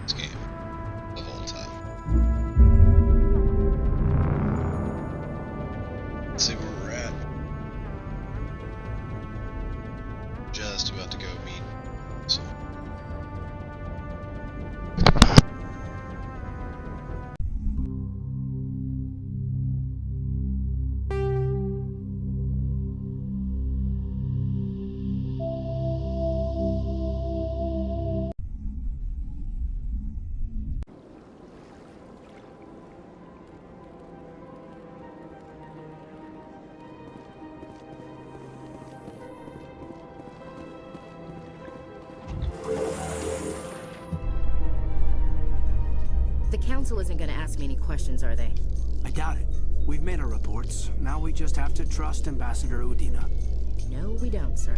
this game the whole time. Let's see where we're at. Just about to go meet. So. The Council isn't gonna ask me any questions, are they? I doubt it. We've made our reports. Now we just have to trust Ambassador Udina. No, we don't, sir.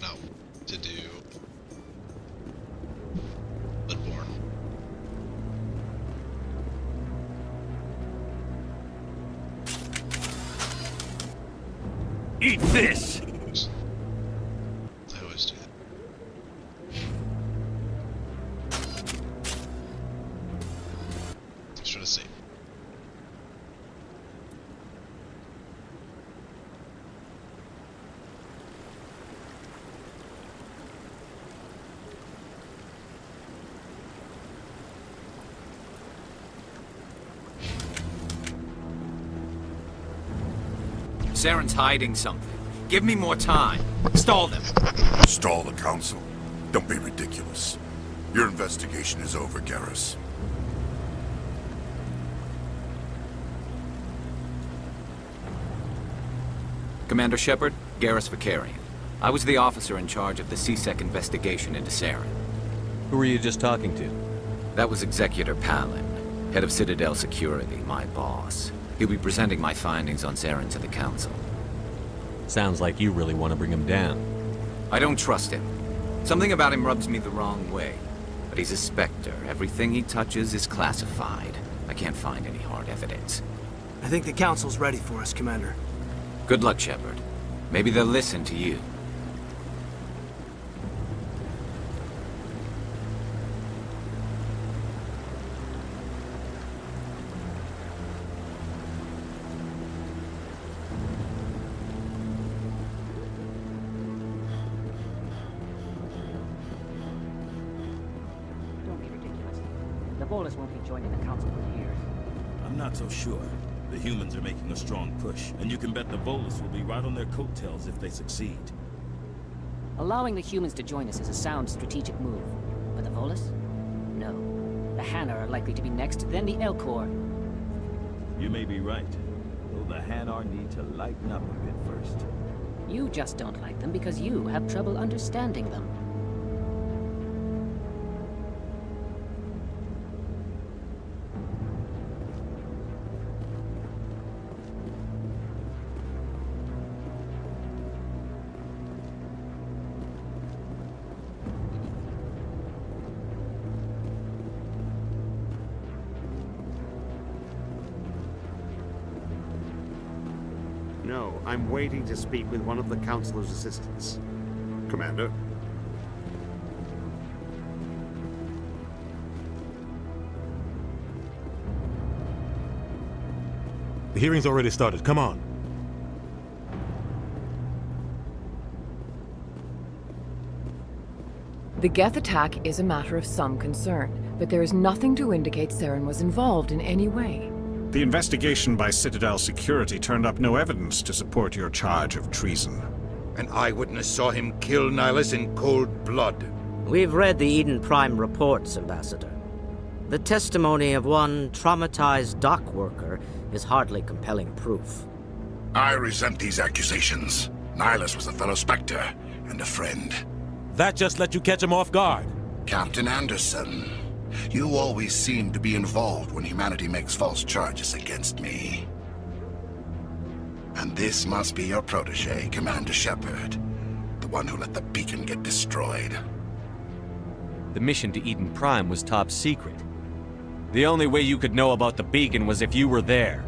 No. To do Bloodborne. Eat this! I always do that. Just trying to see. Saren's hiding something. Give me more time. Stall them. Stall the Council? Don't be ridiculous. Your investigation is over, Garrus. Commander Shepard, Garrus Vakarian. I was the officer in charge of the C-Sec investigation into Saren. Who were you just talking to? That was Executor Palin, head of Citadel Security, my boss. He'll be presenting my findings on Saren to the Council. Sounds like you really want to bring him down. I don't trust him. Something about him rubs me the wrong way. But he's a Spectre. Everything he touches is classified. I can't find any hard evidence. I think the Council's ready for us, Commander. Good luck, Shepard. Maybe they'll listen to you. Don't be ridiculous. The Volus won't be joining the Council for years. I'm not so sure. The humans are making a strong push, and you can bet the Volus will be right on their coattails if they succeed. Allowing the humans to join us is a sound strategic move. But the Volus? No. The Hanar are likely to be next, then the Elcor. You may be right, though the Hanar need to lighten up a bit first. You just don't like them because you have trouble understanding them. No, I'm waiting to speak with one of the Councilor's assistants. Commander? The hearing's already started. Come on. The Geth attack is a matter of some concern, but there is nothing to indicate Saren was involved in any way. The investigation by Citadel Security turned up no evidence to support your charge of treason. An eyewitness saw him kill Nihilus in cold blood. We've read the Eden Prime reports, Ambassador. The testimony of one traumatized dock worker is hardly compelling proof. I resent these accusations. Nihilus was a fellow Spectre and a friend. That just let you catch him off guard. Captain Anderson, you always seem to be involved when humanity makes false charges against me. And this must be your protege, Commander Shepard. The one who let the beacon get destroyed. The mission to Eden Prime was top secret. The only way you could know about the beacon was if you were there.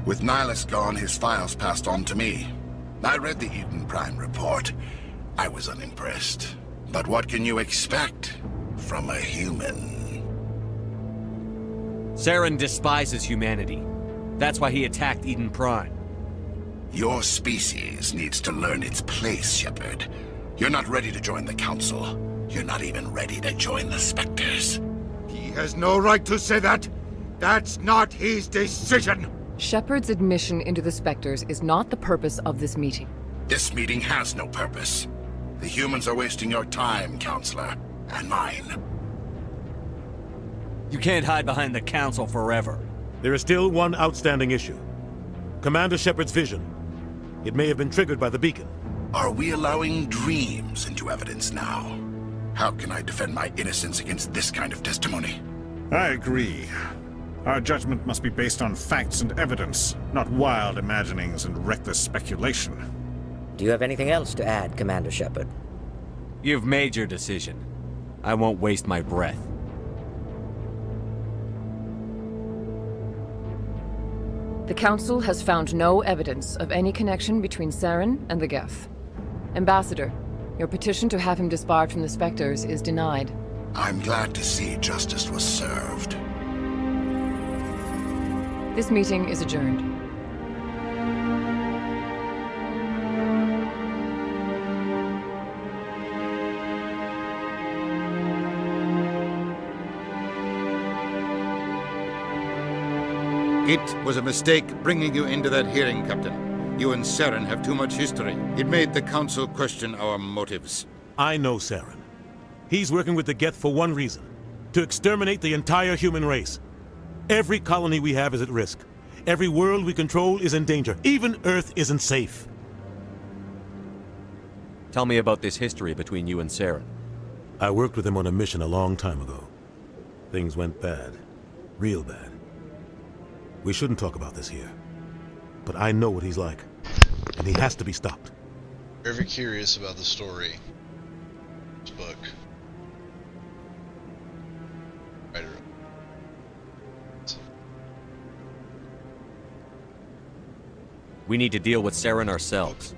With Nihilus gone, his files passed on to me. I read the Eden Prime report. I was unimpressed. But what can you expect from a human? Saren despises humanity. That's why he attacked Eden Prime. Your species needs to learn its place, Shepard. You're not ready to join the Council. You're not even ready to join the Spectres. He has no right to say that. That's not his decision. Shepard's admission into the Spectres is not the purpose of this meeting. This meeting has no purpose. The humans are wasting your time, Counselor, and mine. You can't hide behind the Council forever. There is still one outstanding issue. Commander Shepard's vision. It may have been triggered by the beacon. Are we allowing dreams into evidence now? How can I defend my innocence against this kind of testimony? I agree. Our judgment must be based on facts and evidence, not wild imaginings and reckless speculation. Do you have anything else to add, Commander Shepard? You've made your decision. I won't waste my breath. The Council has found no evidence of any connection between Saren and the Geth. Ambassador, your petition to have him disbarred from the Spectres is denied. I'm glad to see justice was served. This meeting is adjourned. It was a mistake bringing you into that hearing, Captain. You and Saren have too much history. It made the Council question our motives. I know Saren. He's working with the Geth for one reason. To exterminate the entire human race. Every colony we have is at risk. Every world we control is in danger. Even Earth isn't safe. Tell me about this history between you and Saren. I worked with him on a mission a long time ago. Things went bad. Real bad. We shouldn't talk about this here. But I know what he's like. And he has to be stopped. Very curious about the story. This book. Writer. We need to deal with Saren ourselves.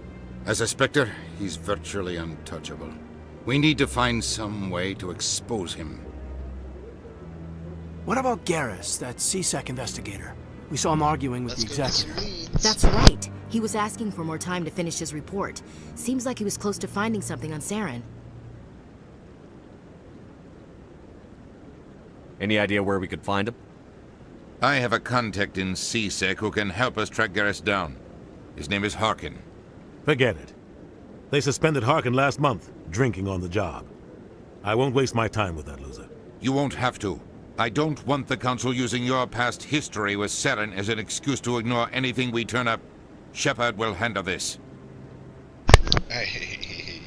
As a Spectre, he's virtually untouchable. We need to find some way to expose him. What about Garrus, that CSEC investigator? We saw him arguing with the executor. That's right. He was asking for more time to finish his report. Seems like he was close to finding something on Saren. Any idea where we could find him? I have a contact in CSEC who can help us track Garrus down. His name is Harkin. Forget it. They suspended Harkin last month, drinking on the job. I won't waste my time with that loser. You won't have to. I don't want the Council using your past history with Saren as an excuse to ignore anything we turn up. Shepard will handle this. Hey.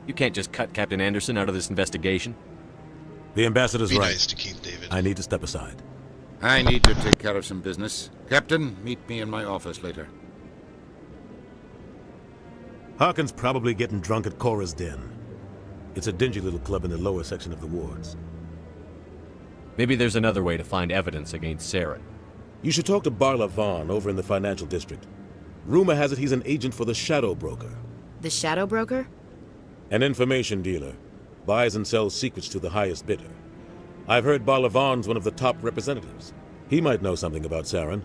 You can't just cut Captain Anderson out of this investigation. The Ambassador's right. Nice to keep David. I need to step aside. I need to take care of some business. Captain, meet me in my office later. Harkin's probably getting drunk at Cora's Den. It's a dingy little club in the lower section of the wards. Maybe there's another way to find evidence against Saren. You should talk to Barla Vaughn over in the financial district. Rumor has it he's an agent for the Shadow Broker. The Shadow Broker? An information dealer. Buys and sells secrets to the highest bidder. I've heard Barla Vaughn's one of the top representatives. He might know something about Saren,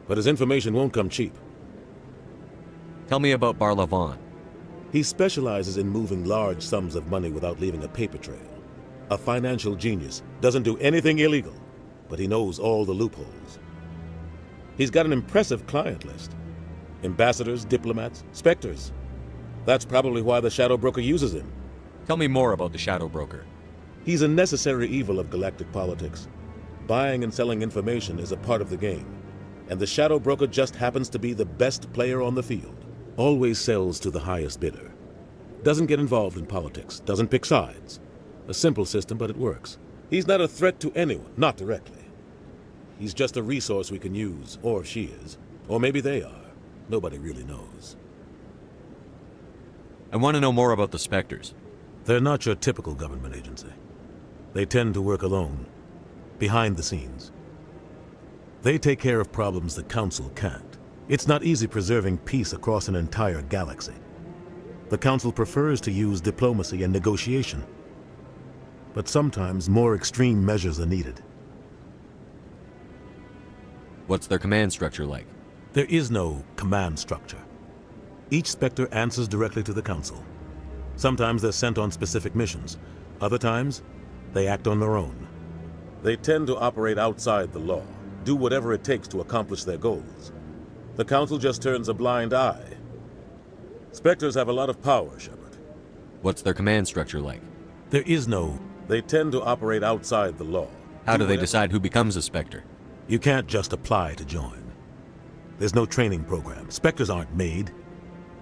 but his information won't come cheap. Tell me about Barla Vaughn. He specializes in moving large sums of money without leaving a paper trail. A financial genius, doesn't do anything illegal, but he knows all the loopholes. He's got an impressive client list. Ambassadors, diplomats, Spectres. That's probably why the Shadow Broker uses him. Tell me more about the Shadow Broker. He's a necessary evil of galactic politics. Buying and selling information is a part of the game, and the Shadow Broker just happens to be the best player on the field. Always sells to the highest bidder. Doesn't get involved in politics, doesn't pick sides. A simple system, but it works. He's not a threat to anyone, not directly. He's just a resource we can use, or she is. Or maybe they are. Nobody really knows. I want to know more about the Spectres. They're not your typical government agency. They tend to work alone. behind the scenes. They take care of problems the Council can't. It's not easy preserving peace across an entire galaxy. The Council prefers to use diplomacy and negotiation. But sometimes more extreme measures are needed. What's their command structure like? There is no command structure. Each Spectre answers directly to the Council. Sometimes they're sent on specific missions. Other times, they act on their own. They tend to operate outside the law, do whatever it takes to accomplish their goals. The Council just turns a blind eye. Spectres have a lot of power, Shepard. What's their command structure like? There is no... They tend to operate outside the law. How do they decide who becomes a Spectre? You can't just apply to join. There's no training program. Spectres aren't made.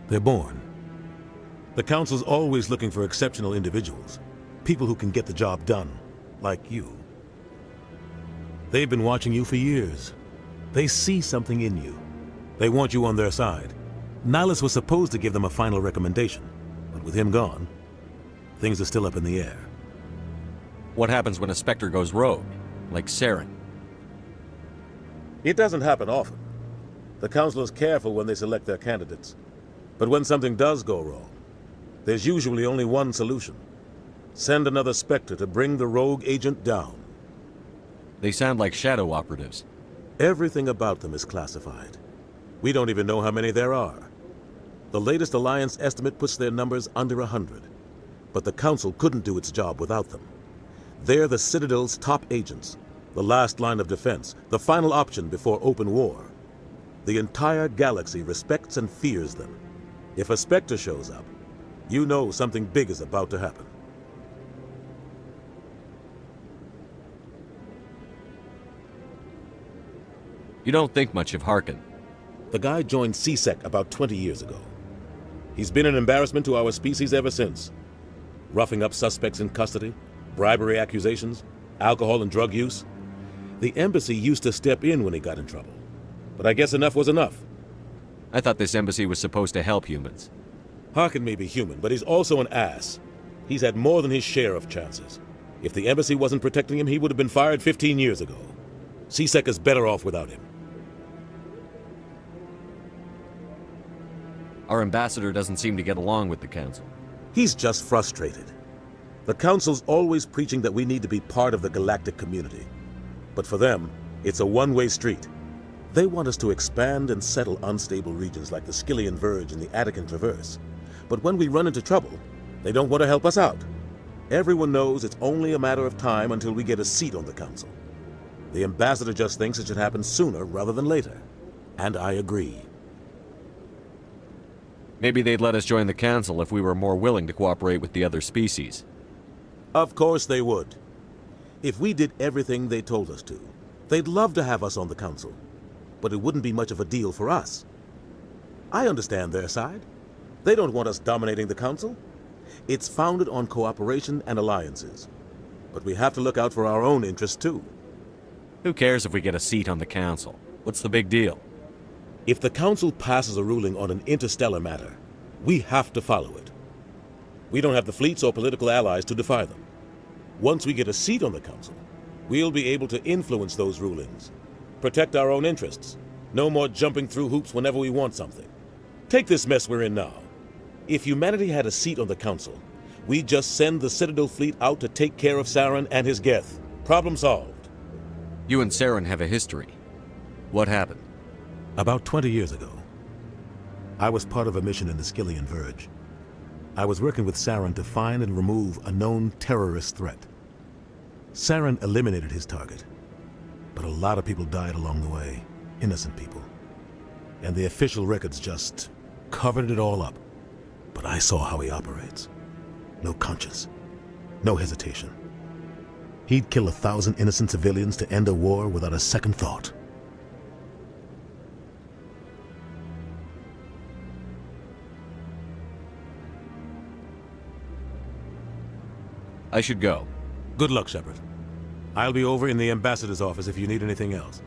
They're born. The Council's always looking for exceptional individuals. People who can get the job done. Like you. They've been watching you for years. They see something in you. They want you on their side. Nihilus was supposed to give them a final recommendation, but with him gone, things are still up in the air. What happens when a Spectre goes rogue, like Saren? It doesn't happen often. The Council is careful when they select their candidates. But when something does go wrong, there's usually only one solution. Send another Spectre to bring the rogue agent down. They sound like shadow operatives. Everything about them is classified. We don't even know how many there are. The latest Alliance estimate puts their numbers under 100. But the Council couldn't do its job without them. They're the Citadel's top agents, the last line of defense, the final option before open war. The entire galaxy respects and fears them. If a Spectre shows up, you know something big is about to happen. You don't think much of Harkin. The guy joined CSEC about 20 years ago. He's been an embarrassment to our species ever since. Roughing up suspects in custody, bribery accusations, alcohol and drug use. The embassy used to step in when he got in trouble. But I guess enough was enough. I thought this embassy was supposed to help humans. Harkin may be human, but he's also an ass. He's had more than his share of chances. If the embassy wasn't protecting him, he would have been fired 15 years ago. CSEC is better off without him. Our ambassador doesn't seem to get along with the Council. He's just frustrated. The Council's always preaching that we need to be part of the galactic community. But for them, it's a one-way street. They want us to expand and settle unstable regions like the Skillian Verge and the Attican Traverse. But when we run into trouble, they don't want to help us out. Everyone knows it's only a matter of time until we get a seat on the Council. The ambassador just thinks it should happen sooner rather than later. And I agree. Maybe they'd let us join the Council if we were more willing to cooperate with the other species. Of course they would. If we did everything they told us to, they'd love to have us on the Council. But it wouldn't be much of a deal for us. I understand their side. They don't want us dominating the Council. It's founded on cooperation and alliances. But we have to look out for our own interests too. Who cares if we get a seat on the Council? What's the big deal? If the Council passes a ruling on an interstellar matter, we have to follow it. We don't have the fleets or political allies to defy them. Once we get a seat on the Council, we'll be able to influence those rulings. Protect our own interests. No more jumping through hoops whenever we want something. Take this mess we're in now. If humanity had a seat on the Council, we'd just send the Citadel fleet out to take care of Saren and his Geth. Problem solved. You and Saren have a history. What happened? About 20 years ago, I was part of a mission in the Skillian Verge. I was working with Saren to find and remove a known terrorist threat. Saren eliminated his target, but a lot of people died along the way, innocent people. And the official records just covered it all up. But I saw how he operates. No conscience, no hesitation. He'd kill 1,000 innocent civilians to end a war without a second thought. I should go. Good luck, Shepard. I'll be over in the ambassador's office if you need anything else.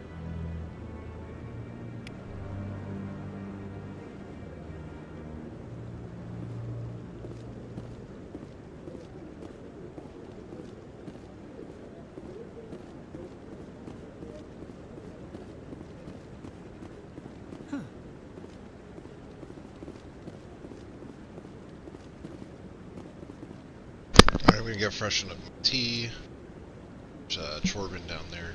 gonna go freshen up my tea. There's Chorbin down there.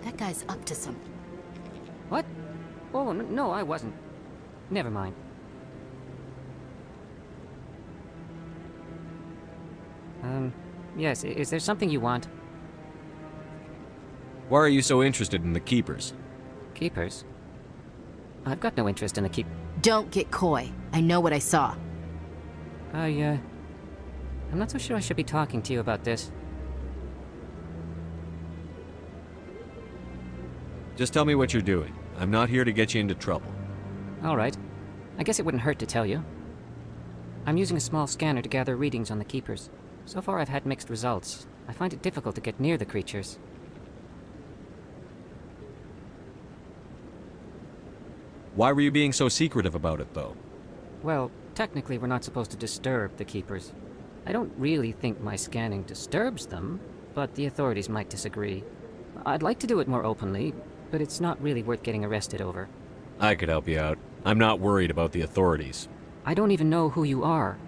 That guy's up to some... What? Oh, no, I wasn't. Never mind. Yes, is there something you want? Why are you so interested in the Keepers? Keepers? I've got no interest in the Keep... Don't get coy. I know what I saw. I'm not so sure I should be talking to you about this. Just tell me what you're doing. I'm not here to get you into trouble. All right. I guess it wouldn't hurt to tell you. I'm using a small scanner to gather readings on the Keepers. So far I've had mixed results. I find it difficult to get near the creatures. Why were you being so secretive about it, though? Well, technically we're not supposed to disturb the Keepers. I don't really think my scanning disturbs them, but the authorities might disagree. I'd like to do it more openly, but it's not really worth getting arrested over. I could help you out. I'm not worried about the authorities. I don't even know who you are.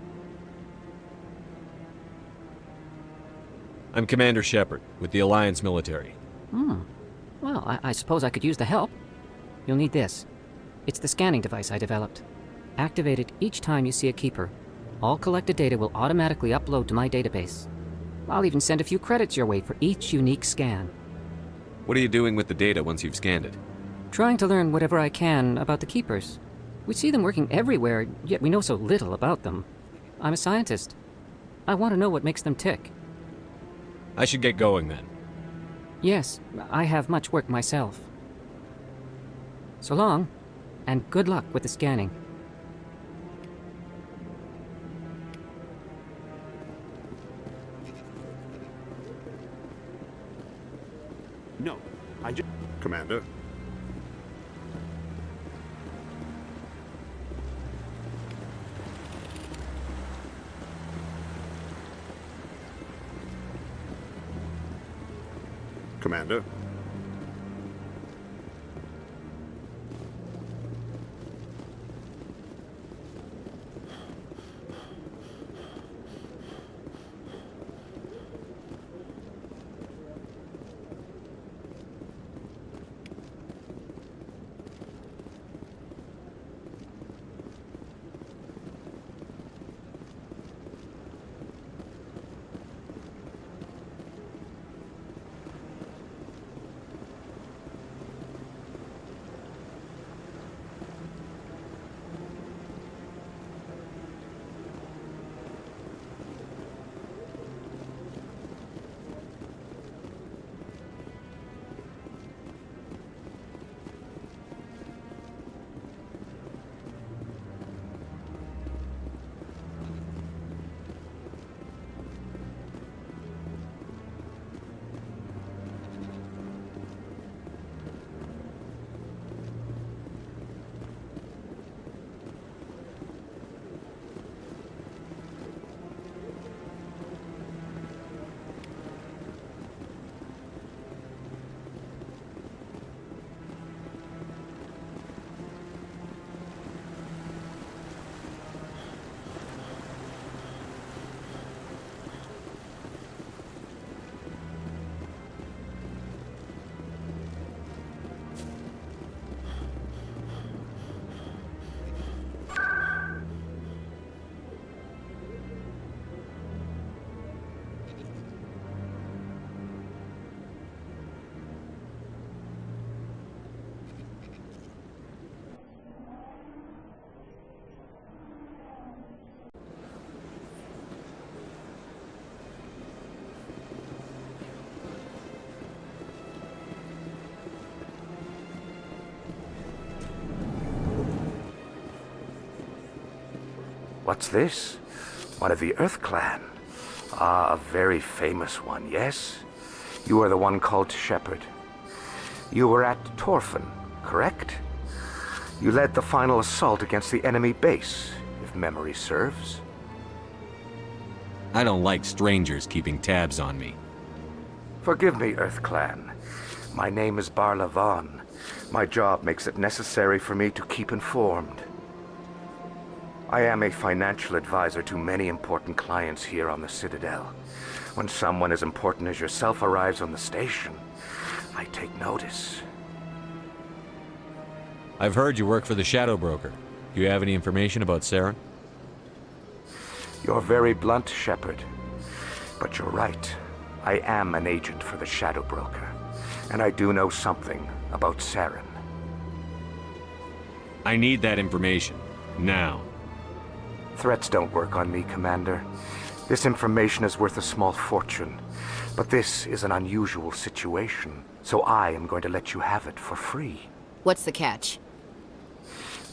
I'm Commander Shepard, with the Alliance military. Well, I suppose I could use the help. You'll need this. It's the scanning device I developed. Activate it each time you see a Keeper. All collected data will automatically upload to my database. I'll even send a few credits your way for each unique scan. What are you doing with the data once you've scanned it? Trying to learn whatever I can about the Keepers. We see them working everywhere, yet we know so little about them. I'm a scientist. I want to know what makes them tick. I should get going then. Yes, I have much work myself. So long, and good luck with the scanning. No, I just... Commander. Commander. What's this? One of the Earth Clan. Ah, a very famous one, yes? You are the one called Shepard. You were at Torfan, correct? You led the final assault against the enemy base, if memory serves. I don't like strangers keeping tabs on me. Forgive me, Earth Clan. My name is Barla Vaughn. My job makes it necessary for me to keep informed. I am a financial advisor to many important clients here on the Citadel. When someone as important as yourself arrives on the station, I take notice. I've heard you work for the Shadow Broker. Do you have any information about Saren? You're very blunt, Shepard. But you're right. I am an agent for the Shadow Broker, and I do know something about Saren. I need that information. Now. Threats don't work on me, Commander. This information is worth a small fortune. But this is an unusual situation, so I am going to let you have it for free. What's the catch?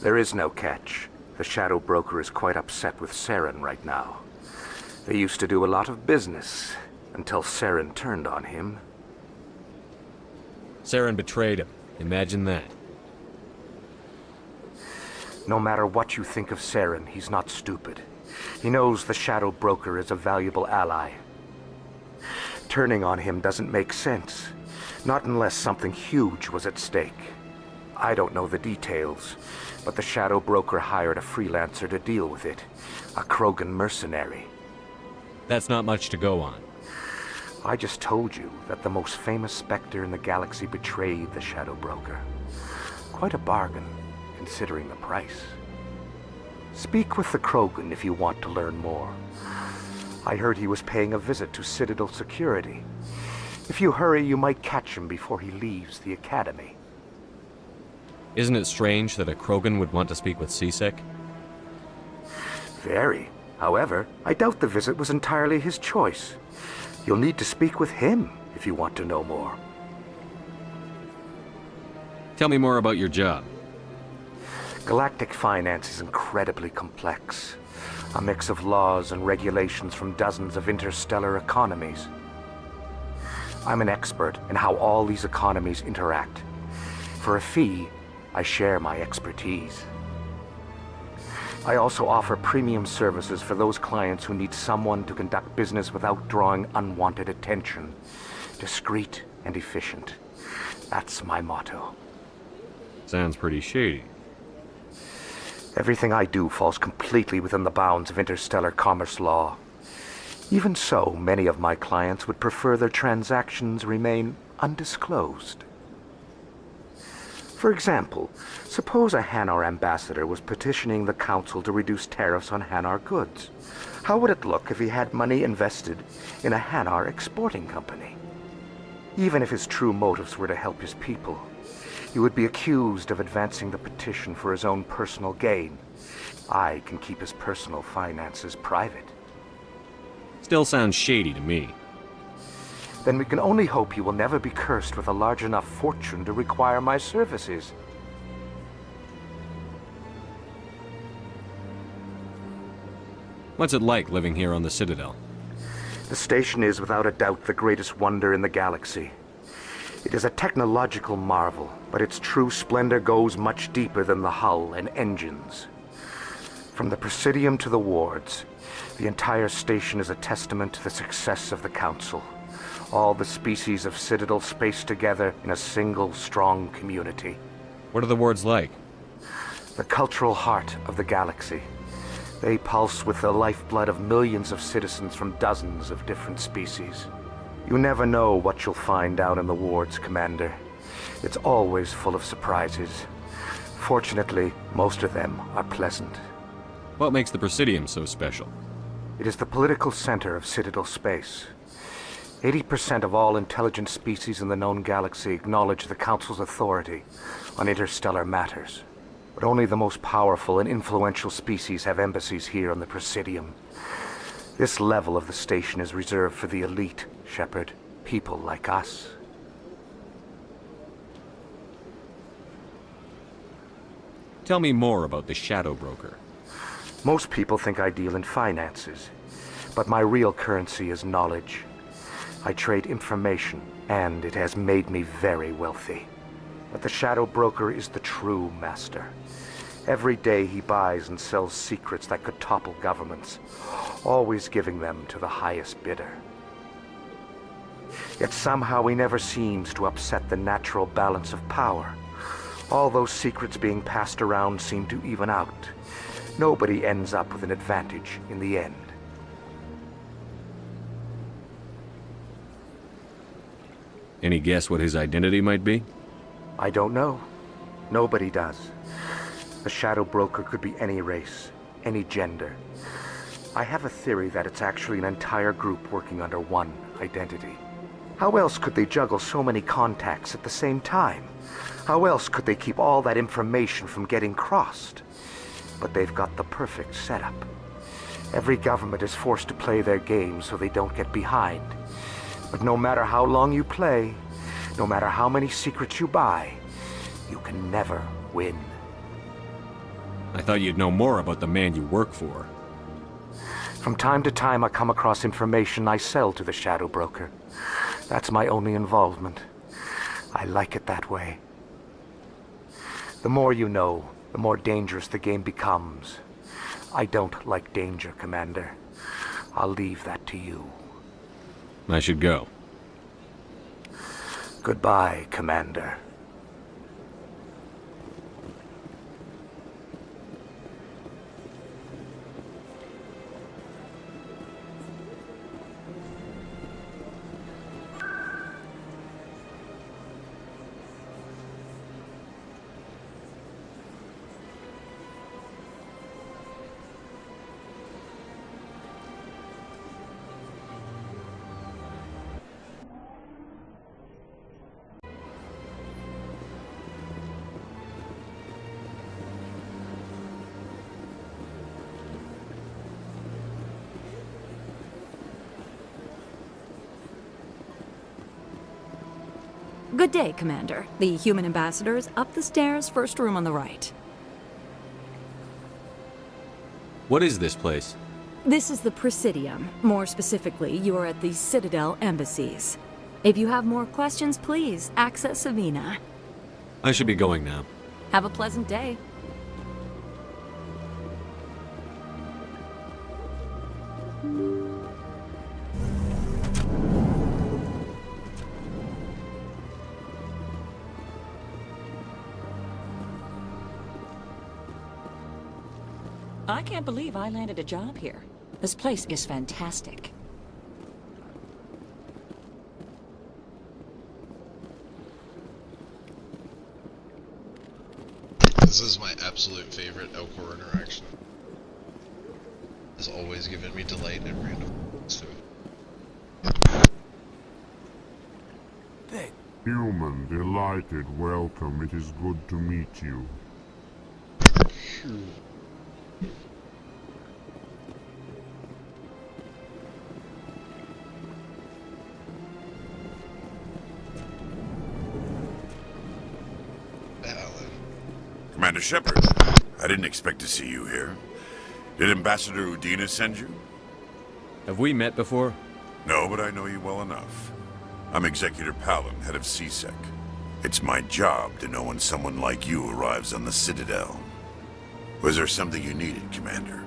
There is no catch. The Shadow Broker is quite upset with Saren right now. They used to do a lot of business, until Saren turned on him. Saren betrayed him. Imagine that. No matter what you think of Saren, he's not stupid. He knows the Shadow Broker is a valuable ally. Turning on him doesn't make sense. Not unless something huge was at stake. I don't know the details, but the Shadow Broker hired a freelancer to deal with it. A Krogan mercenary. That's not much to go on. I just told you that the most famous Spectre in the galaxy betrayed the Shadow Broker. Quite a bargain, considering the price. Speak with the Krogan if you want to learn more. I heard he was paying a visit to Citadel Security. If you hurry, you might catch him before he leaves the Academy. Isn't it strange that a Krogan would want to speak with C-Sec? Very. However, I doubt the visit was entirely his choice. You'll need to speak with him if you want to know more. Tell me more about your job. Galactic finance is incredibly complex. A mix of laws and regulations from dozens of interstellar economies. I'm an expert in how all these economies interact. For a fee, I share my expertise. I also offer premium services for those clients who need someone to conduct business without drawing unwanted attention. Discreet and efficient. That's my motto. Sounds pretty shady. Everything I do falls completely within the bounds of interstellar commerce law. Even so, many of my clients would prefer their transactions remain undisclosed. For example, suppose a Hanar ambassador was petitioning the Council to reduce tariffs on Hanar goods. How would it look if he had money invested in a Hanar exporting company? Even if his true motives were to help his people, he would be accused of advancing the petition for his own personal gain. I can keep his personal finances private. Still sounds shady to me. Then we can only hope you will never be cursed with a large enough fortune to require my services. What's it like living here on the Citadel? The station is without a doubt the greatest wonder in the galaxy. It is a technological marvel, but its true splendor goes much deeper than the hull and engines. From the Presidium to the wards, the entire station is a testament to the success of the Council. All the species of Citadel spaced together in a single, strong community. What are the wards like? The cultural heart of the galaxy. They pulse with the lifeblood of millions of citizens from dozens of different species. You never know what you'll find down in the wards, Commander. It's always full of surprises. Fortunately, most of them are pleasant. What makes the Presidium so special? It is the political center of Citadel space. 80% of all intelligent species in the known galaxy acknowledge the Council's authority on interstellar matters. But only the most powerful and influential species have embassies here on the Presidium. This level of the station is reserved for the elite, Shepard. People like us. Tell me more about the Shadow Broker. Most people think I deal in finances, but my real currency is knowledge. I trade information, and it has made me very wealthy. But the Shadow Broker is the true master. Every day he buys and sells secrets that could topple governments, always giving them to the highest bidder. Yet somehow he never seems to upset the natural balance of power. All those secrets being passed around seem to even out. Nobody ends up with an advantage in the end. Any guess what his identity might be? I don't know. Nobody does. The Shadow Broker could be any race, any gender. I have a theory that it's actually an entire group working under one identity. How else could they juggle so many contacts at the same time? How else could they keep all that information from getting crossed? But they've got the perfect setup. Every government is forced to play their game so they don't get behind. But no matter how long you play, no matter how many secrets you buy, you can never win. I thought you'd know more about the man you work for. From time to time, I come across information I sell to the Shadow Broker. That's my only involvement. I like it that way. The more you know, the more dangerous the game becomes. I don't like danger, Commander. I'll leave that to you. I should go. Goodbye, Commander. Good day, Commander. The human ambassador is up the stairs, first room on the right. What is this place? This is the Presidium. More specifically, you are at the Citadel embassies. If you have more questions, please access Savina. I should be going now. Have a pleasant day. I can't believe I landed a job here. This place is fantastic. This is my absolute favorite Elcor interaction. Has always given me delight in random so. Human, delighted welcome. It is good to meet you. Commander Shepard, I didn't expect to see you here. Did Ambassador Udina send you? Have we met before? No, but I know you well enough. I'm Executor Palin, head of CSEC. It's my job to know when someone like you arrives on the Citadel. Was there something you needed, Commander?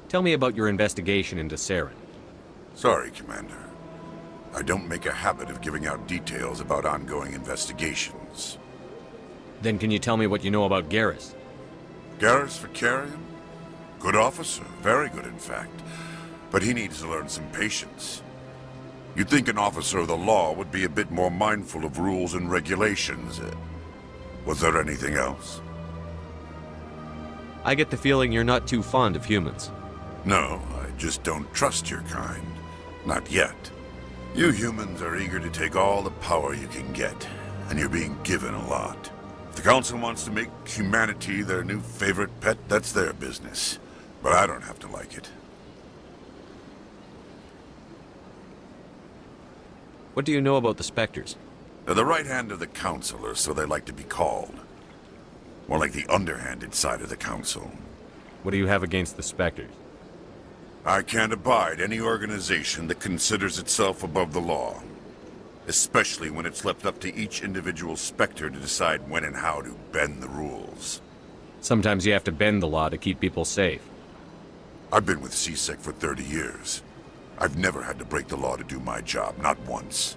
Tell me about your investigation into Saren. Sorry, Commander. I don't make a habit of giving out details about ongoing investigations. Then can you tell me what you know about Garrus? Garrus Vakarian? Good officer, very good in fact. But he needs to learn some patience. You'd think an officer of the law would be a bit more mindful of rules and regulations. Was there anything else? I get the feeling you're not too fond of humans. No, I just don't trust your kind. Not yet. You humans are eager to take all the power you can get, and you're being given a lot. If the Council wants to make humanity their new favorite pet, that's their business. But I don't have to like it. What do you know about the Spectres? They're the right hand of the Council, or so they like to be called. More like the underhanded side of the Council. What do you have against the Spectres? I can't abide any organization that considers itself above the law. Especially when it's left up to each individual Spectre to decide when and how to bend the rules. Sometimes you have to bend the law to keep people safe. I've been with CSEC for 30 years. I've never had to break the law to do my job, not once.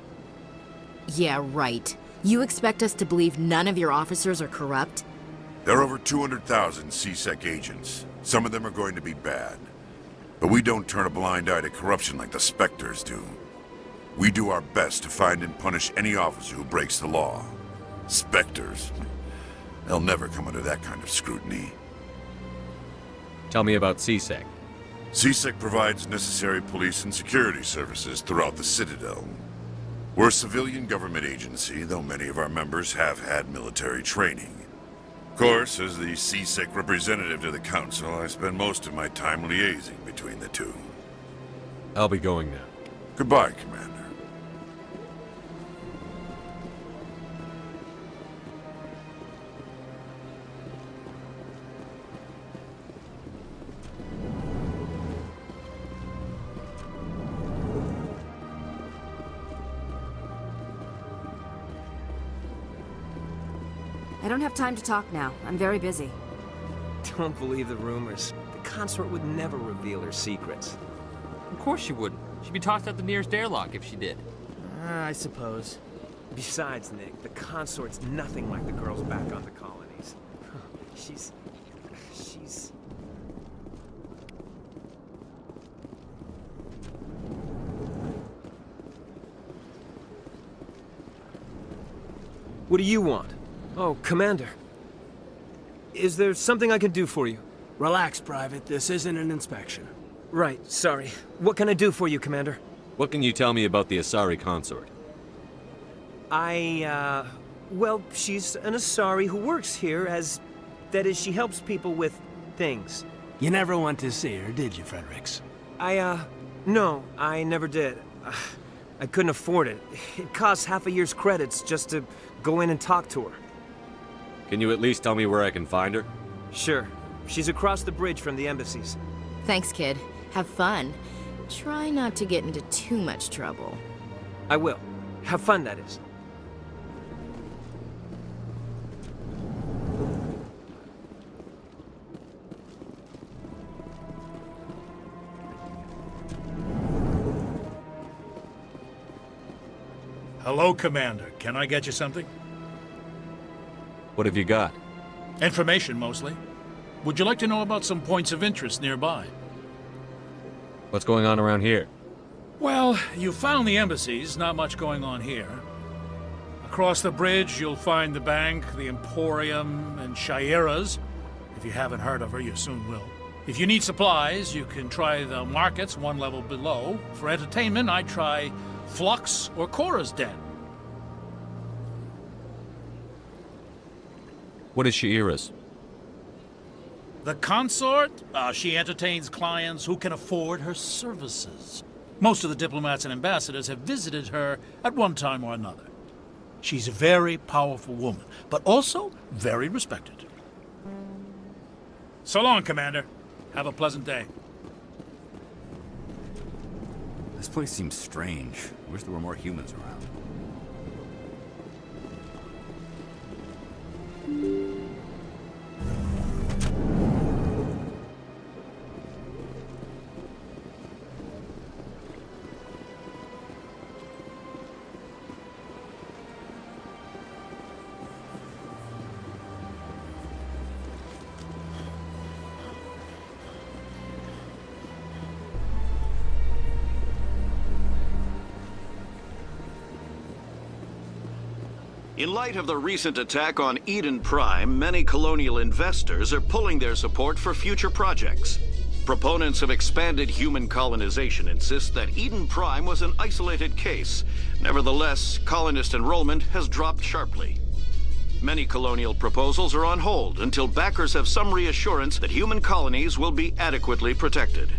Yeah, right. You expect us to believe none of your officers are corrupt? There are over 200,000 CSEC agents. Some of them are going to be bad. But we don't turn a blind eye to corruption like the Spectres do. We do our best to find and punish any officer who breaks the law. Spectres? They'll never come under that kind of scrutiny. Tell me about CSEC. CSEC provides necessary police and security services throughout the Citadel. We're a civilian government agency, though many of our members have had military training. course, as the CSEC representative to the Council, I spend most of my time liaising between the two. I'll be going now. Goodbye, Commander. I don't have time to talk now. I'm very busy. Don't believe the rumors. The consort would never reveal her secrets. Of course she wouldn't. She'd be tossed out the nearest airlock if she did. I suppose. Besides, Nick, the consort's nothing like the girls back on the colonies. She's... What do you want? Oh, Commander. Is there something I can do for you? Relax, Private. This isn't an inspection. Right, sorry. What can I do for you, Commander? What can you tell me about the Asari consort? Well, she's an Asari who works here as... That is, she helps people with things. You never went to see her, did you, Fredericks? No, I never did. I couldn't afford it. It costs half a year's credits just to go in and talk to her. Can you at least tell me where I can find her? Sure. She's across the bridge from the embassies. Thanks, kid. Have fun. Try not to get into too much trouble. I will. Have fun, that is. Hello, Commander. Can I get you something? What have you got? Information, mostly. Would you like to know about some points of interest nearby? What's going on around here? Well, you found the embassies, not much going on here. Across the bridge, you'll find the bank, the Emporium, and Shaira's. If you haven't heard of her, you soon will. If you need supplies, you can try the markets one level below. For entertainment, I'd try Flux or Cora's Den. What is Shaira's? The consort? She entertains clients who can afford her services. Most of the diplomats and ambassadors have visited her at one time or another. She's a very powerful woman, but also very respected. So long, Commander. Have a pleasant day. This place seems strange. I wish there were more humans around. In light of the recent attack on Eden Prime, many colonial investors are pulling their support for future projects. Proponents of expanded human colonization insist that Eden Prime was an isolated case. Nevertheless, colonist enrollment has dropped sharply. Many colonial proposals are on hold until backers have some reassurance that human colonies will be adequately protected.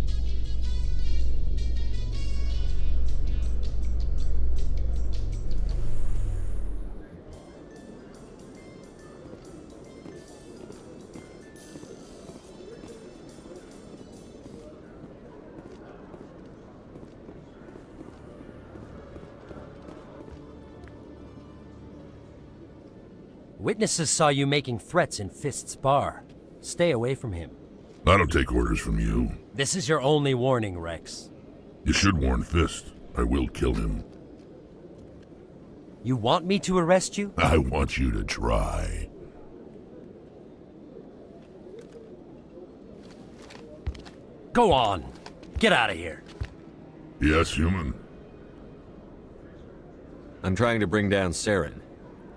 Witnesses saw you making threats in Fist's bar. Stay away from him. I don't take orders from you. This is your only warning, Rex. You should warn Fist. I will kill him. You want me to arrest you? I want you to try. Go on. Get out of here. Yes, human. I'm trying to bring down Saren.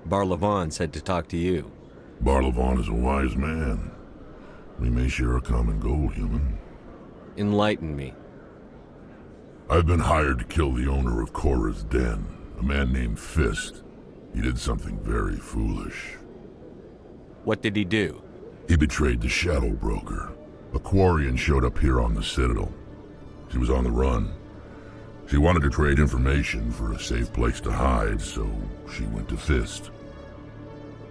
Bar-Levon said to talk to you. Bar-Levon is a wise man. We may share a common goal, human. Enlighten me. I've been hired to kill the owner of Cora's Den, a man named Fist. He did something very foolish. What did he do? He betrayed the Shadow Broker. A Quarian showed up here on the Citadel. She was on the run. She wanted to trade information for a safe place to hide, so she went to Fist.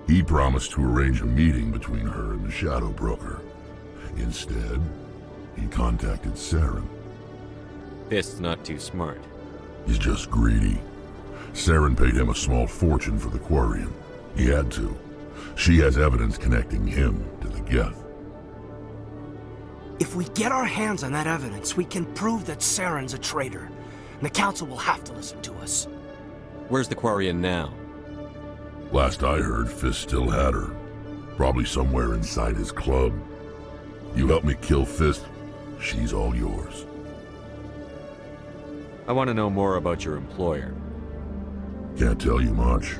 He promised to arrange a meeting between her and the Shadow Broker. Instead, he contacted Saren. Fist's not too smart. He's just greedy. Saren paid him a small fortune for the Quarian. He had to. She has evidence connecting him to the Geth. If we get our hands on that evidence, we can prove that Saren's a traitor. And the Council will have to listen to us. Where's the Quarian now? Last I heard, Fist still had her. Probably somewhere inside his club. You help me kill Fist, she's all yours. I want to know more about your employer. Can't tell you much.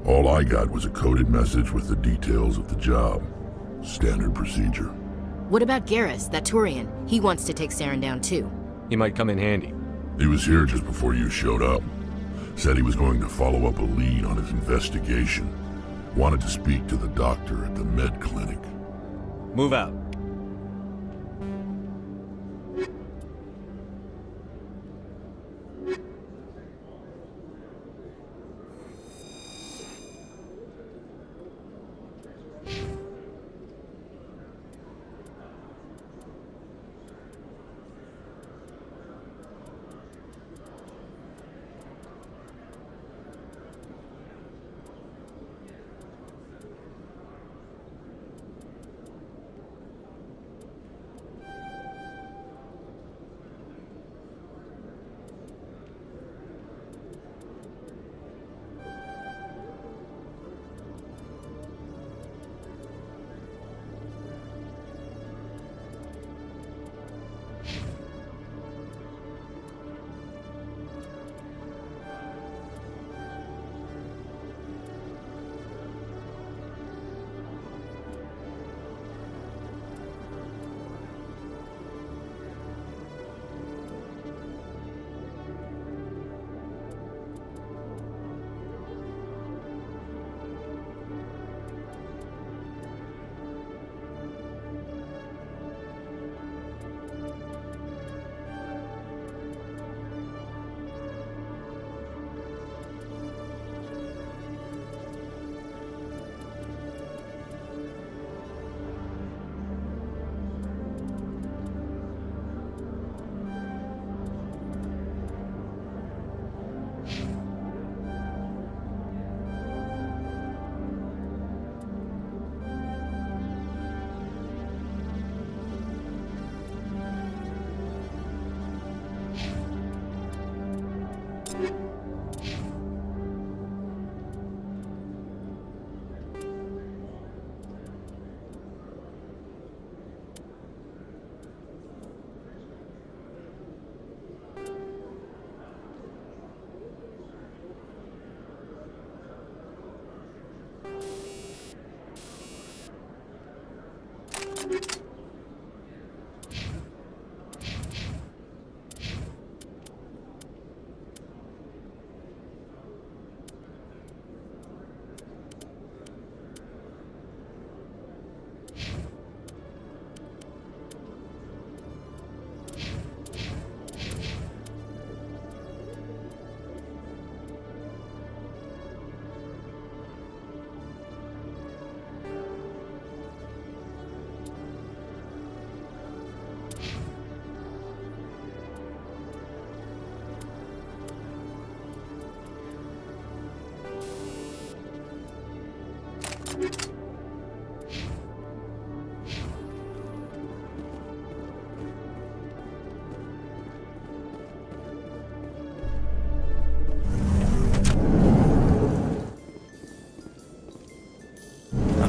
All I got was a coded message with the details of the job. Standard procedure. What about Garrus, that Turian? He wants to take Saren down too. He might come in handy. He was here just before you showed up. Said he was going to follow up a lead on his investigation. Wanted to speak to the doctor at the med clinic. Move out.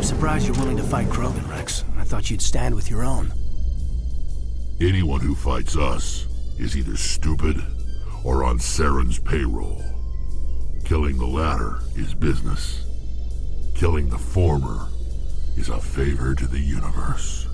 I'm surprised you're willing to fight Krogan, Rex. I thought you'd stand with your own. Anyone who fights us is either stupid or on Saren's payroll. Killing the latter is business. Killing the former is a favor to the universe.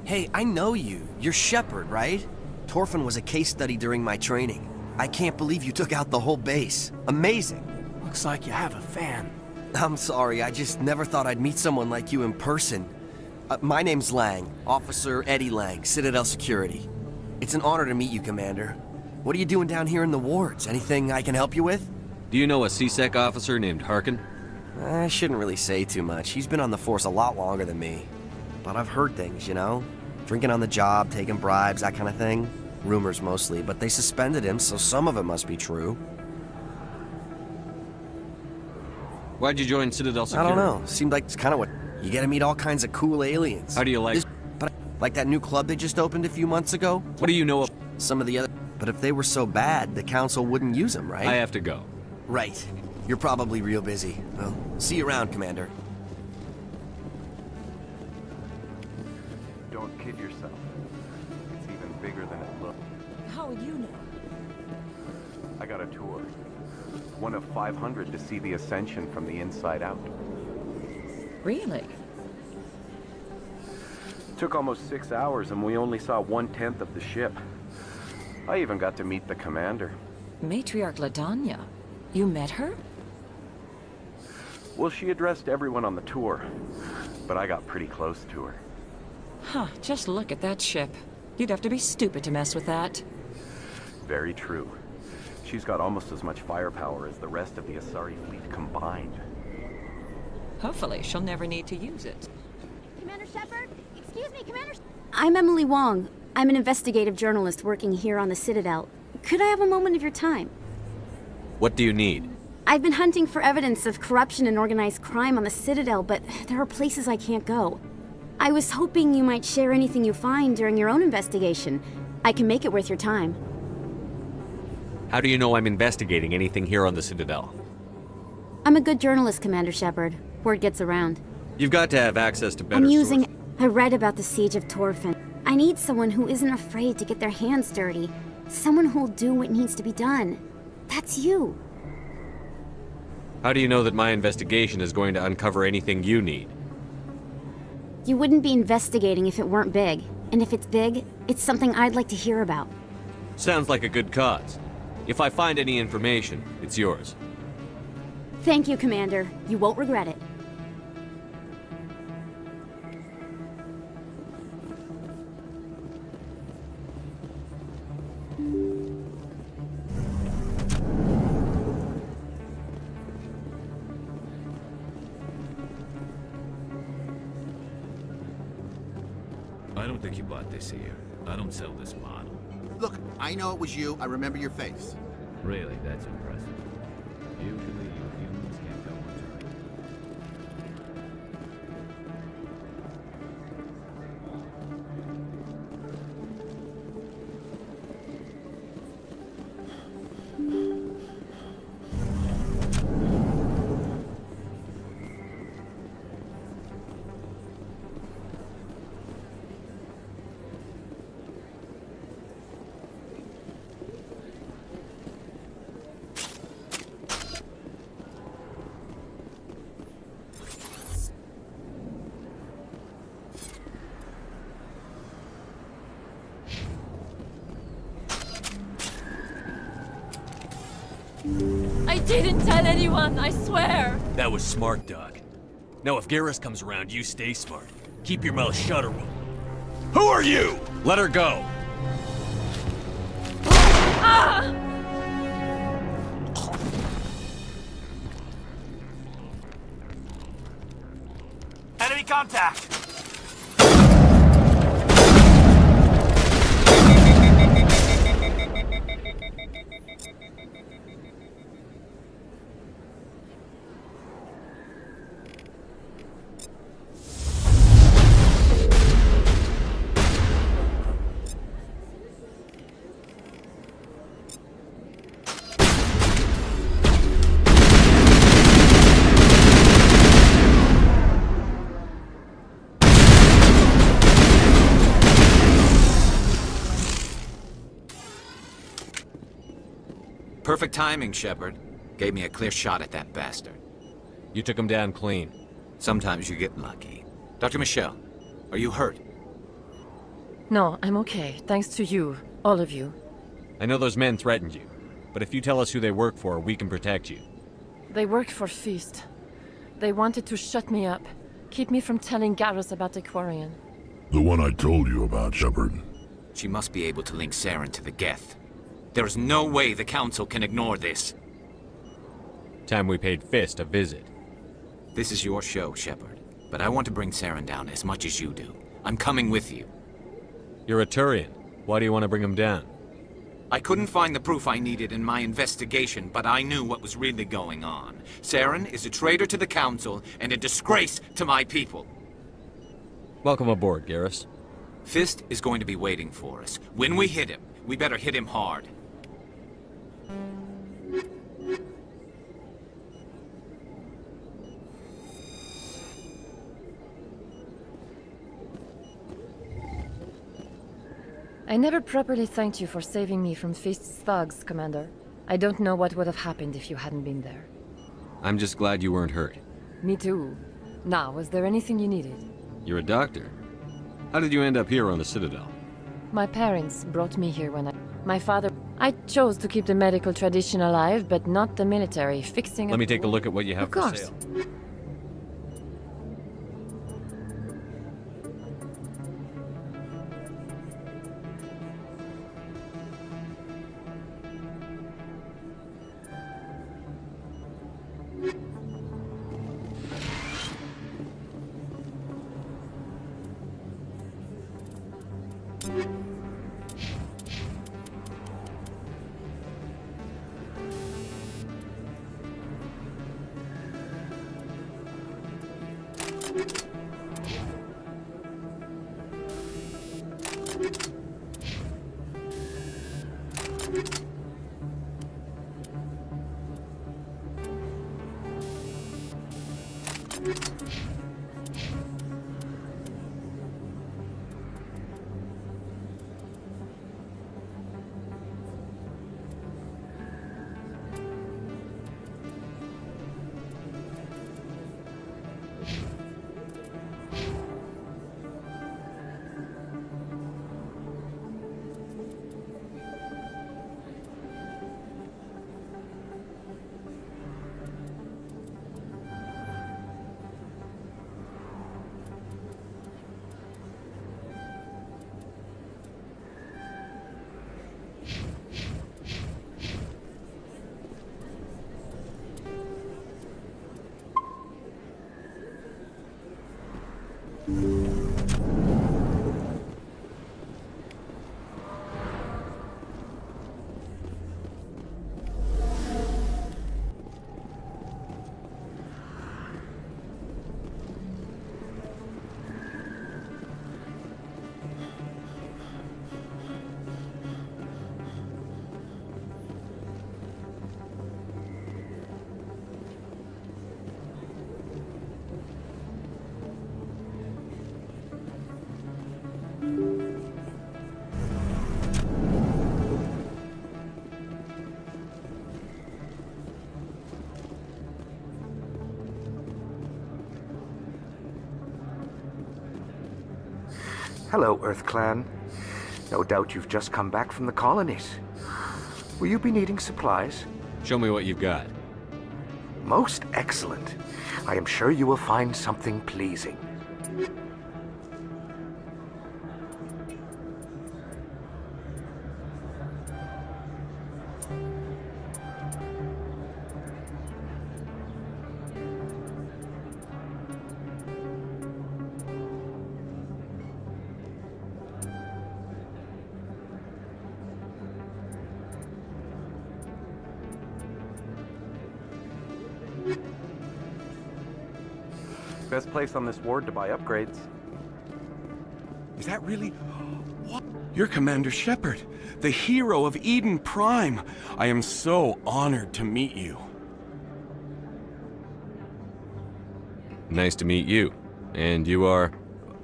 Hey, I know you. You're Shepard, right? Torfin was a case study during my training. I can't believe you took out the whole base. Amazing. Looks like you have a fan. I'm sorry, I just never thought I'd meet someone like you in person. My name's Lang, Officer Eddie Lang, Citadel Security. It's an honor to meet you, Commander. What are you doing down here in the wards? Anything I can help you with? Do you know a CSEC officer named Harkin? I shouldn't really say too much. He's been on the force a lot longer than me. But I've heard things, you know? Drinking on the job, taking bribes, that kind of thing. Rumors mostly, but they suspended him, so some of it must be true. Why'd you join Citadel Security? I don't know. Seemed like it's kind of what... You get to meet all kinds of cool aliens. How do you like... Like that new club they just opened a few months ago? What do you know of... Some of the other... But if they were so bad, the council wouldn't use them, right? I have to go. Right. You're probably real busy. Well, see you around, Commander. Don't kid yourself. It's even bigger than it looks. How would you know? I got a tour. One of 500 to see the Ascension from the inside out. Really? Took almost 6 hours and we only saw 1/10 of the ship. I even got to meet the commander. Matriarch Ladanya. You met her? Well, she addressed everyone on the tour, but I got pretty close to her. Huh, just look at that ship. You'd have to be stupid to mess with that. Very true. She's got almost as much firepower as the rest of the Asari fleet combined. Hopefully, she'll never need to use it. Commander Shepard? Excuse me, Commander... I'm Emily Wong. I'm an investigative journalist working here on the Citadel. Could I have a moment of your time? What do you need? I've been hunting for evidence of corruption and organized crime on the Citadel, but there are places I can't go. I was hoping you might share anything you find during your own investigation. I can make it worth your time. How do you know I'm investigating anything here on the Citadel? I'm a good journalist, Commander Shepard. Word gets around. You've got to have access to better sources. I read about the siege of Torfin. I need someone who isn't afraid to get their hands dirty. Someone who'll do what needs to be done. That's you. How do you know that my investigation is going to uncover anything you need? You wouldn't be investigating if it weren't big. And if it's big, it's something I'd like to hear about. Sounds like a good cause. If I find any information, it's yours. Thank you, Commander. You won't regret it. I don't think you bought this here. I don't sell this model. Look, I know it was you. I remember your face. Really, that's impressive. Usually you humans can't tell what's right. I didn't tell anyone, I swear! That was smart, Doc. Now if Garrus comes around, you stay smart. Keep your mouth shut or we'll... Who are you? Let her go! Ah! Enemy contact! Perfect timing, Shepard. Gave me a clear shot at that bastard. You took him down clean. Sometimes you get lucky. Dr. Michelle, are you hurt? No, I'm okay. Thanks to you. All of you. I know those men threatened you, but if you tell us who they work for, we can protect you. They worked for Feast. They wanted to shut me up. Keep me from telling Garrus about the Quarian. The one I told you about, Shepard. She must be able to link Saren to the Geth. There is no way the Council can ignore this. Time we paid Fist a visit. This is your show, Shepard. But I want to bring Saren down as much as you do. I'm coming with you. You're a Turian. Why do you want to bring him down? I couldn't find the proof I needed in my investigation, but I knew what was really going on. Saren is a traitor to the Council and a disgrace to my people. Welcome aboard, Garrus. Fist is going to be waiting for us. When we hit him, we better hit him hard. I never properly thanked you for saving me from Feast's thugs, Commander. I don't know what would have happened if you hadn't been there. I'm just glad you weren't hurt. Me too. Now, was there anything you needed? You're a doctor. How did you end up here on the Citadel? My parents brought me here when my father... I chose to keep the medical tradition alive, but not the military, fixing... Let me take a look at what you have for course. sale. Hello, Earth Clan. No doubt you've just come back from the colonies. Will you be needing supplies? Show me what you've got. Most excellent. I am sure you will find something pleasing. Best place on this ward to buy upgrades. Is that really... What? You're Commander Shepard, the hero of Eden Prime. I am so honored to meet you. Nice to meet you. And you are?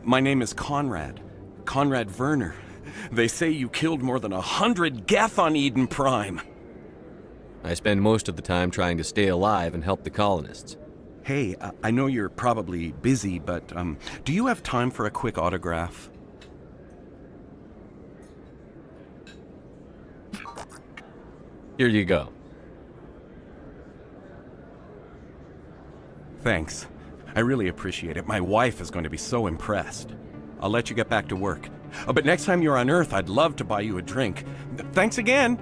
My name is Conrad. Conrad Werner. They say you killed more than 100 Geth on Eden Prime. I spend most of the time trying to stay alive and help the colonists. Hey, I know you're probably busy, but do you have time for a quick autograph? Here you go. Thanks. I really appreciate it. My wife is going to be so impressed. I'll let you get back to work. But next time you're on Earth, I'd love to buy you a drink. Thanks again!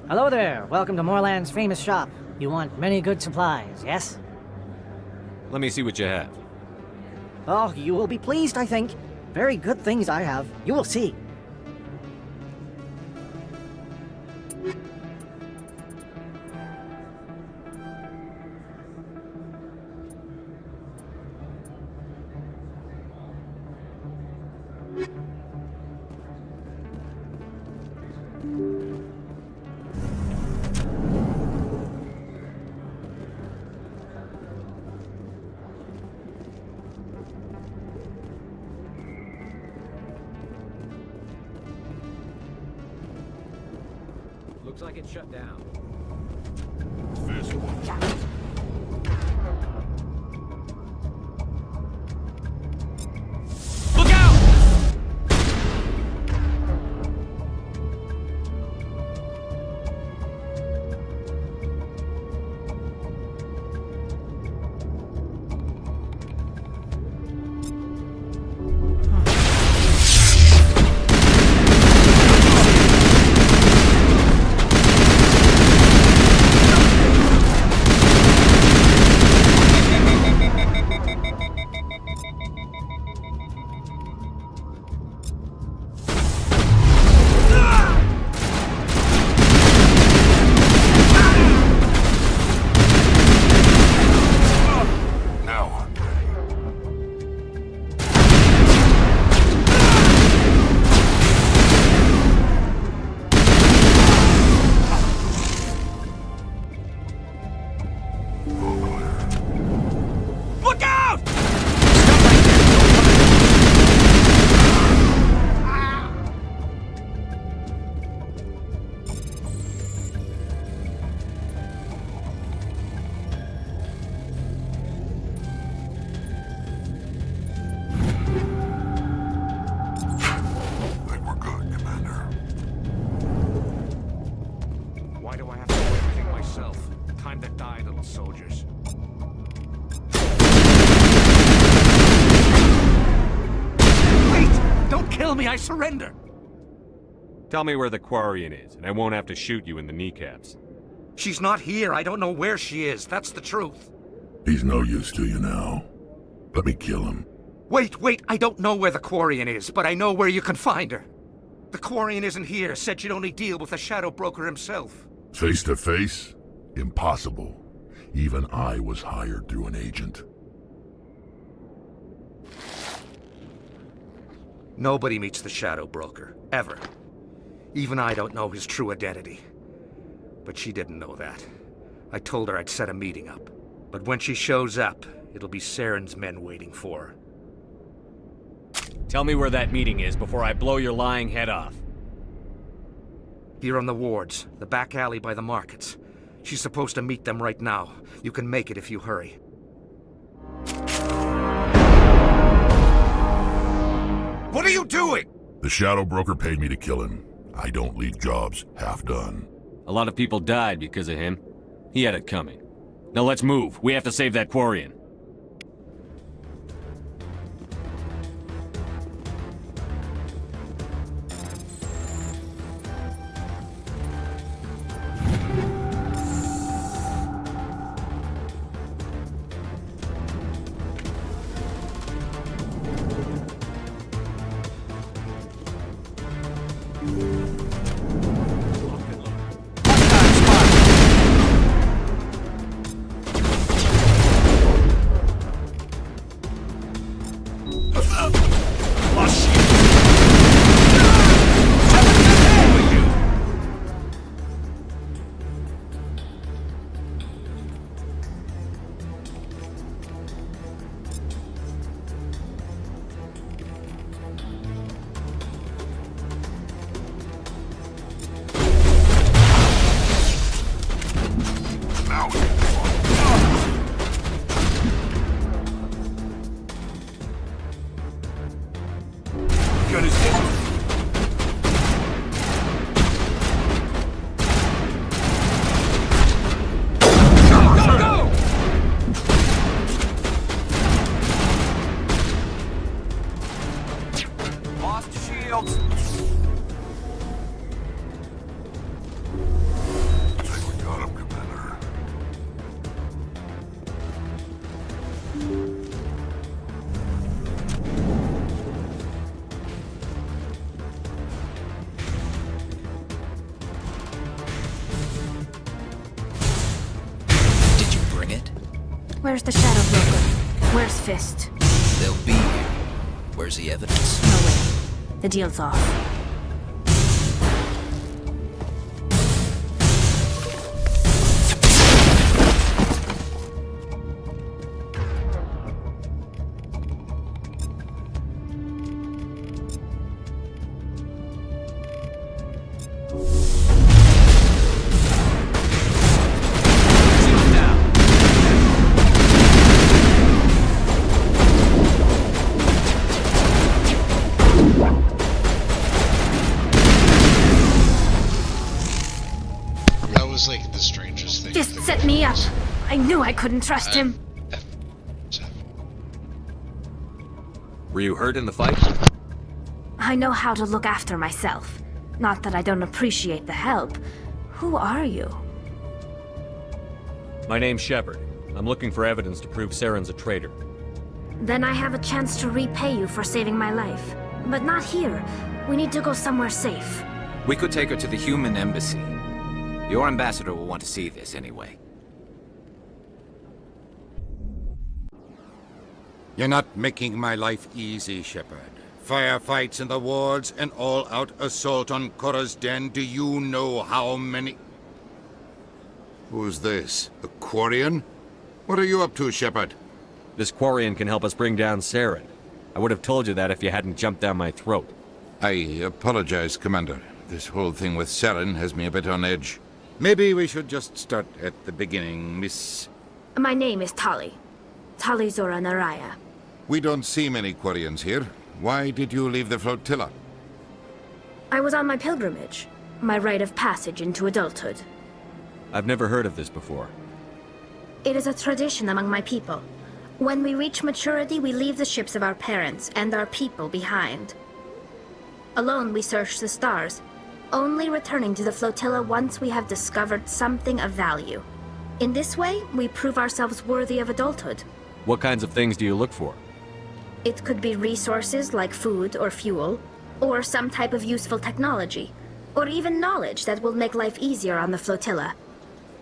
Hello there. Welcome to Moorland's famous shop. You want many good supplies, yes? Let me see what you have. Oh, you will be pleased, I think. Very good things I have. You will see. Looks like it's shut down. Look out! Look out! Why do I have to do everything myself? Time to die, little soldiers. Wait! Don't kill me, I surrender! Tell me where the Quarian is, and I won't have to shoot you in the kneecaps. She's not here. I don't know where she is. That's the truth. He's no use to you now. Let me kill him. Wait. I don't know where the Quarian is, but I know where you can find her. The Quarian isn't here. Said she'd only deal with the Shadow Broker himself. Face to face? Impossible. Even I was hired through an agent. Nobody meets the Shadow Broker. Ever. Even I don't know his true identity. But she didn't know that. I told her I'd set a meeting up. But when she shows up, it'll be Saren's men waiting for her. Tell me where that meeting is before I blow your lying head off. Here on the wards, the back alley by the markets. She's supposed to meet them right now. You can make it if you hurry. What are you doing? The Shadow Broker paid me to kill him. I don't leave jobs half done. A lot of people died because of him. He had it coming. Now let's move. We have to save that Quarian. Where's the Shadow Broker? Where's Fist? They'll be here. Where's the evidence? No way. The deal's off. Me up. I knew I couldn't trust him. Were you hurt in the fight? I know how to look after myself. Not that I don't appreciate the help. Who are you? My name's Shepard. I'm looking for evidence to prove Saren's a traitor. Then I have a chance to repay you for saving my life. But not here. We need to go somewhere safe. We could take her to the human embassy. Your ambassador will want to see this anyway. You're not making my life easy, Shepard. Firefights in the wards, an all-out assault on Korra's den. Do you know how many... Who's this? A Quarian? What are you up to, Shepard? This Quarian can help us bring down Saren. I would have told you that if you hadn't jumped down my throat. I apologize, Commander. This whole thing with Saren has me a bit on edge. Maybe we should just start at the beginning, Miss... My name is Tali. Tali Zora Naraya. We don't see many Quarians here. Why did you leave the flotilla? I was on my pilgrimage. My rite of passage into adulthood. I've never heard of this before. It is a tradition among my people. When we reach maturity, we leave the ships of our parents and our people behind. Alone, we search the stars, only returning to the flotilla once we have discovered something of value. In this way, we prove ourselves worthy of adulthood. What kinds of things do you look for? It could be resources like food or fuel, or some type of useful technology, or even knowledge that will make life easier on the flotilla.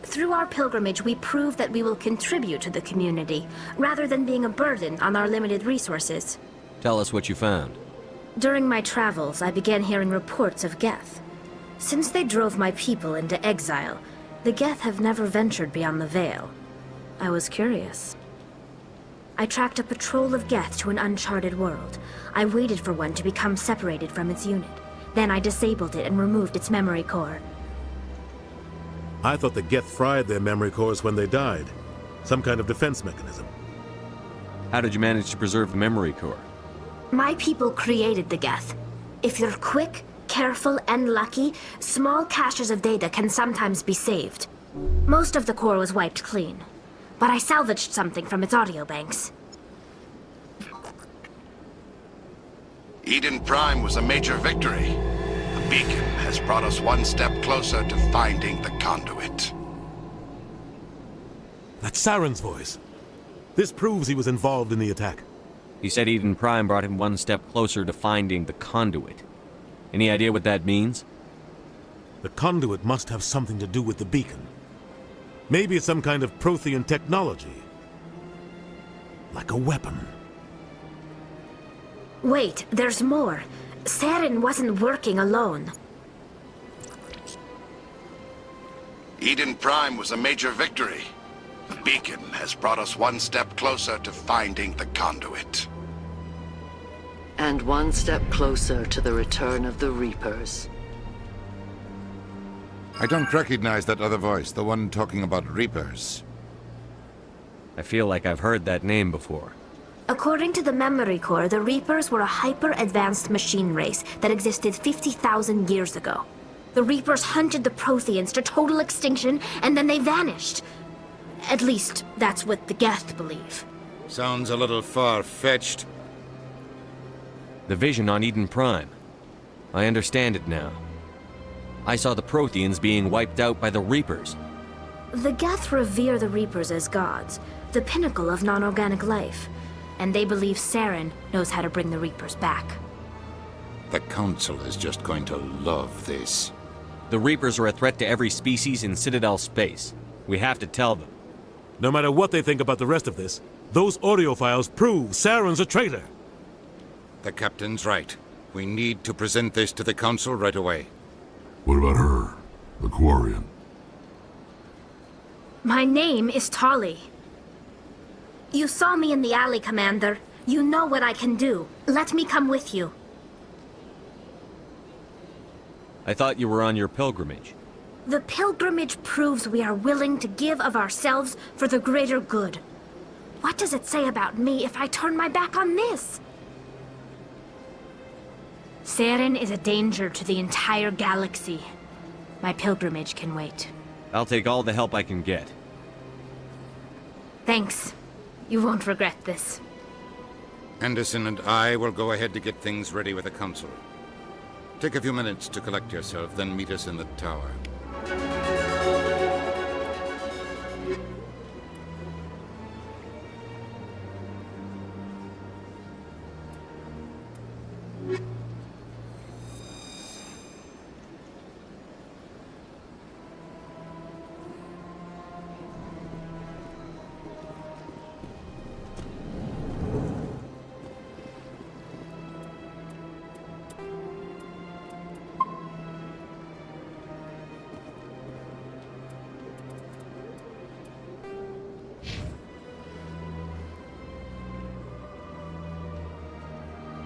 Through our pilgrimage, we prove that we will contribute to the community, rather than being a burden on our limited resources. Tell us what you found. During my travels, I began hearing reports of Geth. Since they drove my people into exile, the Geth have never ventured beyond the Veil. I was curious. I tracked a patrol of Geth to an uncharted world. I waited for one to become separated from its unit. Then I disabled it and removed its memory core. I thought the Geth fried their memory cores when they died. Some kind of defense mechanism. How did you manage to preserve the memory core? My people created the Geth. If you're quick, careful, and lucky, small caches of data can sometimes be saved. Most of the core was wiped clean, but I salvaged something from its audio banks. Eden Prime was a major victory. The beacon has brought us one step closer to finding the conduit. That's Saren's voice. This proves he was involved in the attack. He said Eden Prime brought him one step closer to finding the conduit. Any idea what that means? The conduit must have something to do with the beacon. Maybe it's some kind of Prothean technology. Like a weapon. Wait, there's more. Saren wasn't working alone. Eden Prime was a major victory. The beacon has brought us one step closer to finding the conduit. And one step closer to the return of the Reapers. I don't recognize that other voice, the one talking about Reapers. I feel like I've heard that name before. According to the memory core, the Reapers were a hyper-advanced machine race that existed 50,000 years ago. The Reapers hunted the Protheans to total extinction, and then they vanished. At least, that's what the Geth believe. Sounds a little far-fetched. The vision on Eden Prime. I understand it now. I saw the Protheans being wiped out by the Reapers. The Geth revere the Reapers as gods, the pinnacle of non-organic life. And they believe Saren knows how to bring the Reapers back. The Council is just going to love this. The Reapers are a threat to every species in Citadel space. We have to tell them. No matter what they think about the rest of this, those audio files prove Saren's a traitor. The captain's right. We need to present this to the Council right away. What about her, the Quarian? My name is Tali. You saw me in the alley, Commander. You know what I can do. Let me come with you. I thought you were on your pilgrimage. The pilgrimage proves we are willing to give of ourselves for the greater good. What does it say about me if I turn my back on this? Saren is a danger to the entire galaxy. My pilgrimage can wait. I'll take all the help I can get. Thanks. You won't regret this. Anderson and I will go ahead to get things ready with the Council. Take a few minutes to collect yourself, then meet us in the tower.